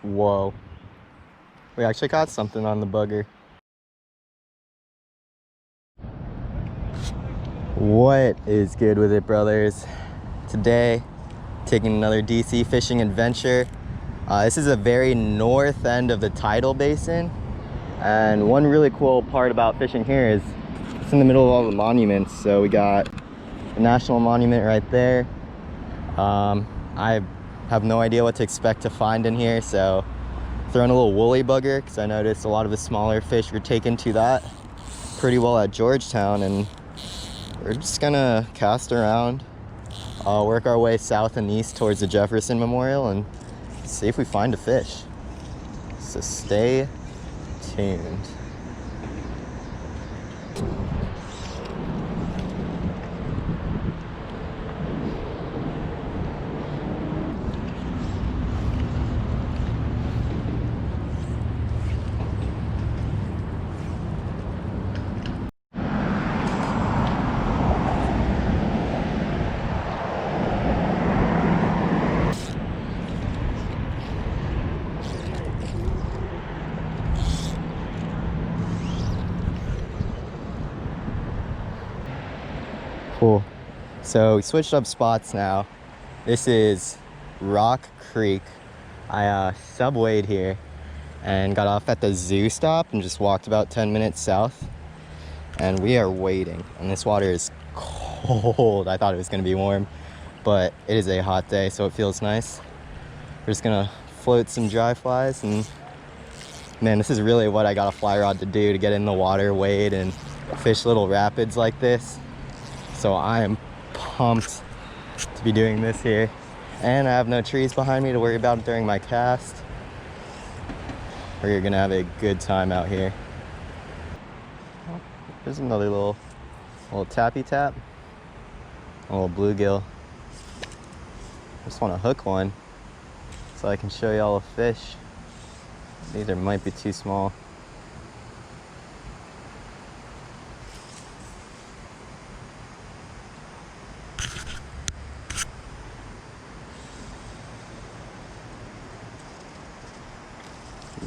Whoa. We actually caught something on the bugger. What is good with it, brothers? Today, taking another DC fishing adventure. This is a very north end of the Tidal Basin. And one really cool part about fishing here is it's in the middle of all the monuments. So we got the National Monument right there. I have no idea what to expect to find in here, so throwing a little woolly bugger because I noticed a lot of the smaller fish were taken to that pretty well at Georgetown, and we're just gonna cast around, work our way south and east towards the Jefferson Memorial and see if we find a fish. So stay tuned. Cool. So we switched up spots now. This is Rock Creek. I subwayed here and got off at the zoo stop and just walked about 10 minutes south. And we are waiting. And this water is cold. I thought it was gonna be warm, but it is a hot day, so it feels nice. We're just gonna float some dry flies, and man, this is really what I got a fly rod to do, to get in the water, wade, and fish little rapids like this. So I am pumped to be doing this here. And I have no trees behind me to worry about during my cast. We're gonna have a good time out here. Oh, there's another little tappy tap. A little bluegill. Just wanna hook one so I can show y'all a fish. These might be too small.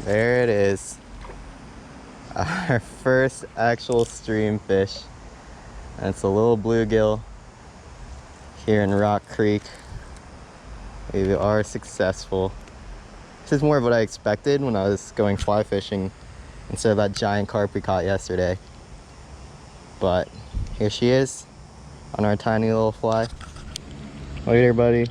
There it is, our first actual stream fish. And it's a little bluegill here in Rock Creek. We are successful. This is more of what I expected when I was going fly fishing instead of that giant carp we caught yesterday. But here she is on our tiny little fly. Later, buddy.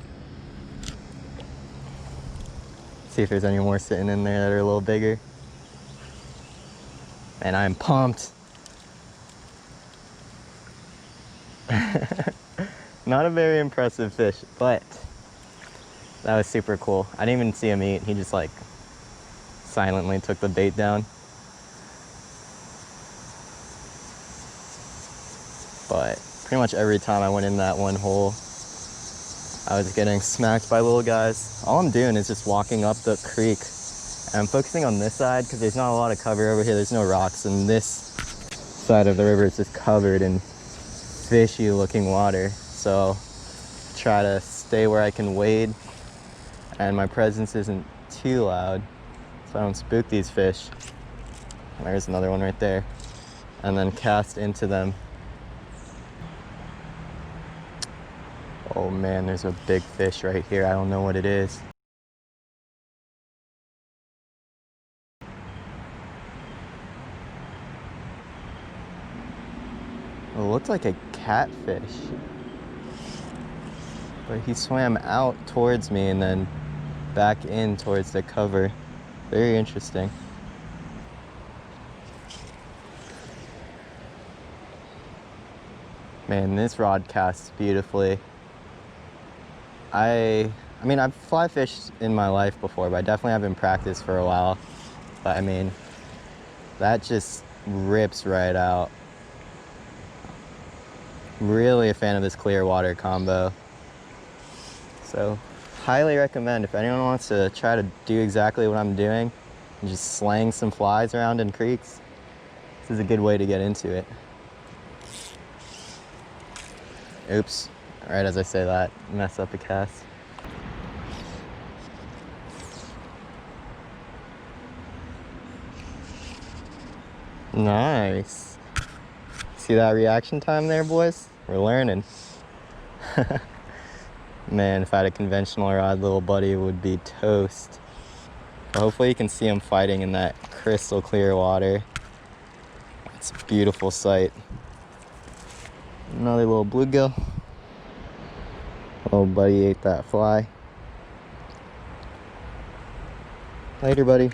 See if there's any more sitting in there that are a little bigger. And I'm pumped. Not a very impressive fish, but that was super cool. I didn't even see him eat. He just like silently took the bait down. But pretty much every time I went in that one hole, I was getting smacked by little guys. All I'm doing is just walking up the creek. And I'm focusing on this side because there's not a lot of cover over here. There's no rocks, and this side of the river is just covered in fishy looking water. So try to stay where I can wade and my presence isn't too loud so I don't spook these fish. There's another one right there. And then cast into them. Oh man, there's a big fish right here. I don't know what it is. It looked like a catfish. But he swam out towards me and then back in towards the cover. Very interesting. Man, this rod casts beautifully. I mean, I've fly fished in my life before, but I definitely haven't practiced for a while. But I mean, that just rips right out. Really a fan of this clear water combo. So, highly recommend if anyone wants to try to do exactly what I'm doing and just slang some flies around in creeks. This is a good way to get into it. Oops. Right as I say that, mess up a cast. Nice. See that reaction time there, boys? We're learning. Man, if I had a conventional rod, little buddy would be toast. But hopefully you can see him fighting in that crystal clear water. It's a beautiful sight. Another little bluegill. Little buddy ate that fly. Later, buddy.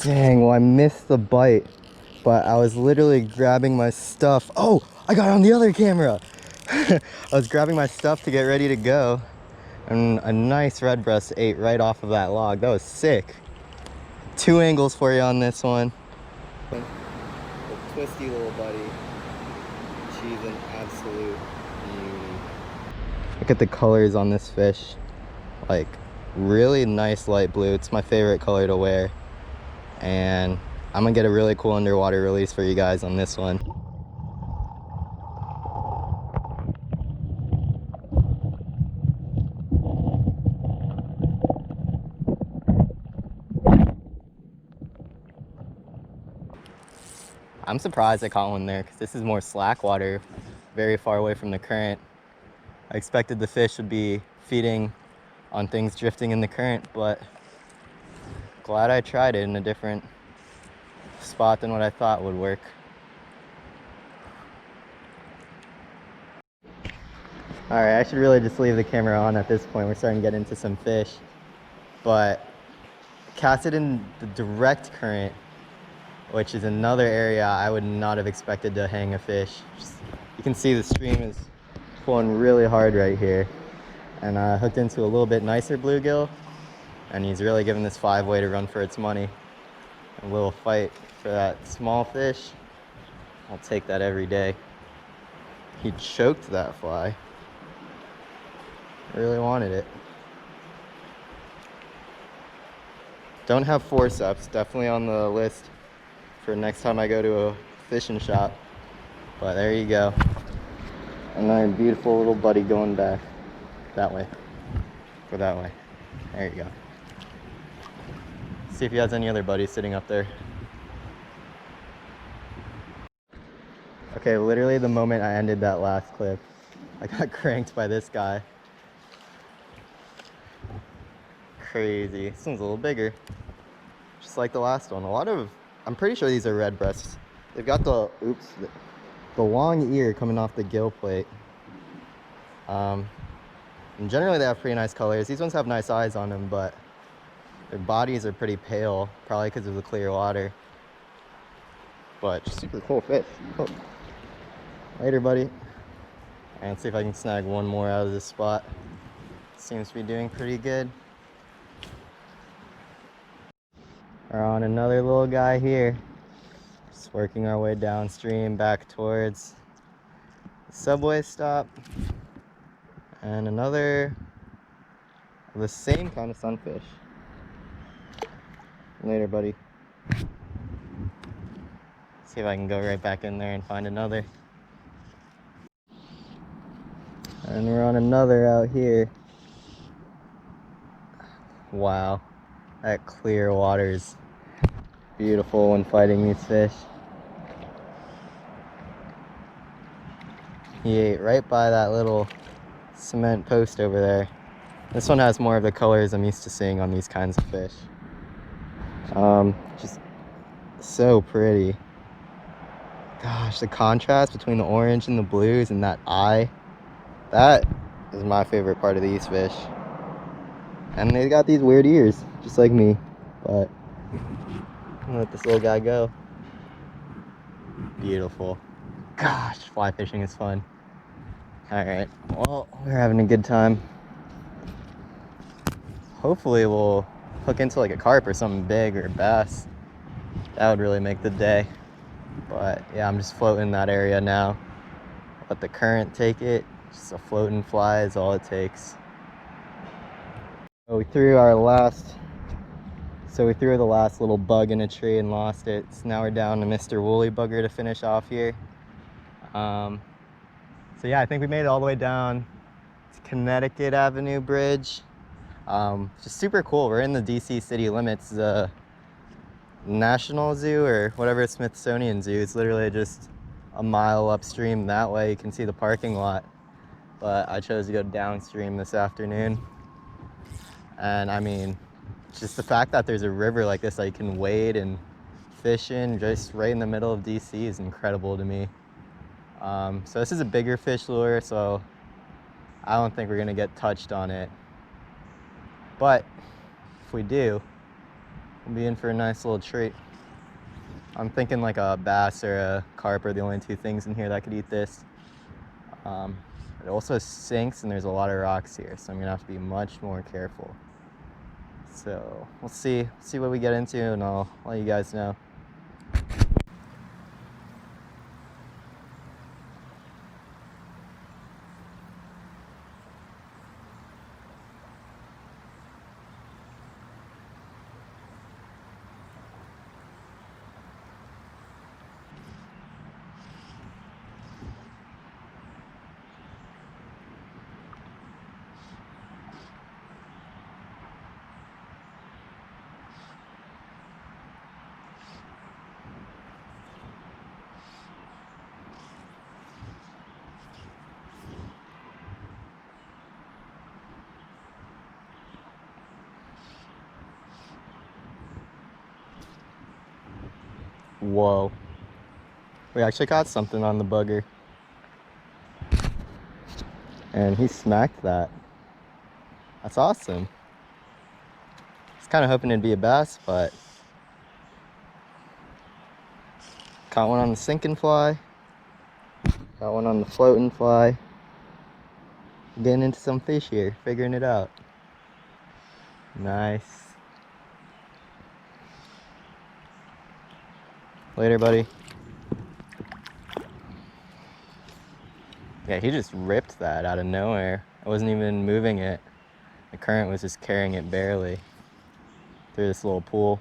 Dang, well I missed the bite, but I was literally grabbing my stuff. Oh, I got it on the other camera. I was grabbing my stuff to get ready to go, and a nice redbreast ate right off of that log. That was sick. 2 angles for you on this one. The twisty little buddy. She's an absolute beauty. Look at the colors on this fish. Like, really nice light blue. It's my favorite color to wear. And I'm gonna get a really cool underwater release for you guys on this one. I'm surprised I caught one there because this is more slack water, very far away from the current. I expected the fish would be feeding on things drifting in the current, but glad I tried it in a different spot than what I thought would work. All right, I should really just leave the camera on at this point. We're starting to get into some fish, but cast it in the direct current, which is another area I would not have expected to hang a fish. You can see the stream is pulling really hard right here, and I hooked into a little bit nicer bluegill, and he's really giving this 5-way to run for its money. A little fight for that small fish, I'll take that every day. He choked that fly. Really wanted it. Don't have forceps, definitely on the list for next time I go to a fishing shop. But there you go. Another beautiful little buddy going back that way. Go that way. There you go. See if he has any other buddies sitting up there. Okay, literally the moment I ended that last clip, I got cranked by this guy. Crazy. This one's a little bigger. Just like the last one. I'm pretty sure these are redbreasts. They've got the long ear coming off the gill plate. And generally they have pretty nice colors. These ones have nice eyes on them, but their bodies are pretty pale, probably because of the clear water. But super cool fish. Oh. Later, buddy. And let's see if I can snag one more out of this spot. Seems to be doing pretty good. We're on another little guy here. Just working our way downstream back towards the subway stop. And another of the same kind of sunfish. Later, buddy. See if I can go right back in there and find another. And we're on another out here. Wow, that clear water is beautiful when fighting these fish. He ate right by that little cement post over there. This one has more of the colors I'm used to seeing on these kinds of fish. Just so pretty. Gosh, the contrast between the orange and the blues and that eye, that is my favorite part of these fish. And they got these weird ears, just like me. But I'm gonna let this little guy go. Beautiful. Gosh, fly fishing is fun. All right, well, we're having a good time. Hopefully we'll hook into like a carp or something big or bass. That would really make the day. But yeah, I'm just floating in that area now. Let the current take it. Just a floating fly is all it takes. So we threw the last little bug in a tree and lost it. So now we're down to Mr. Woolly Bugger to finish off here. So yeah, I think we made it all the way down to Connecticut Avenue Bridge. Just super cool. We're in the DC city limits. The National Zoo or whatever Smithsonian Zoo. It's literally just a mile upstream that way. You can see the parking lot. But I chose to go downstream this afternoon. And I mean, just the fact that there's a river like this that you can wade and fish in just right in the middle of DC is incredible to me. So this is a bigger fish lure, so I don't think we're gonna get touched on it. But if we do, we'll be in for a nice little treat. I'm thinking like a bass or a carp are the only two things in here that could eat this. It also sinks and there's a lot of rocks here, so I'm gonna have to be much more careful. So we'll see what we get into, and I'll let you guys know. Whoa. We actually caught something on the bugger. And he smacked that. That's awesome. I was kind of hoping it'd be a bass, but caught one on the sinking fly. Got one on the floating fly. Getting into some fish here, figuring it out. Nice. Later, buddy. Yeah, he just ripped that out of nowhere. I wasn't even moving it. The current was just carrying it barely through this little pool.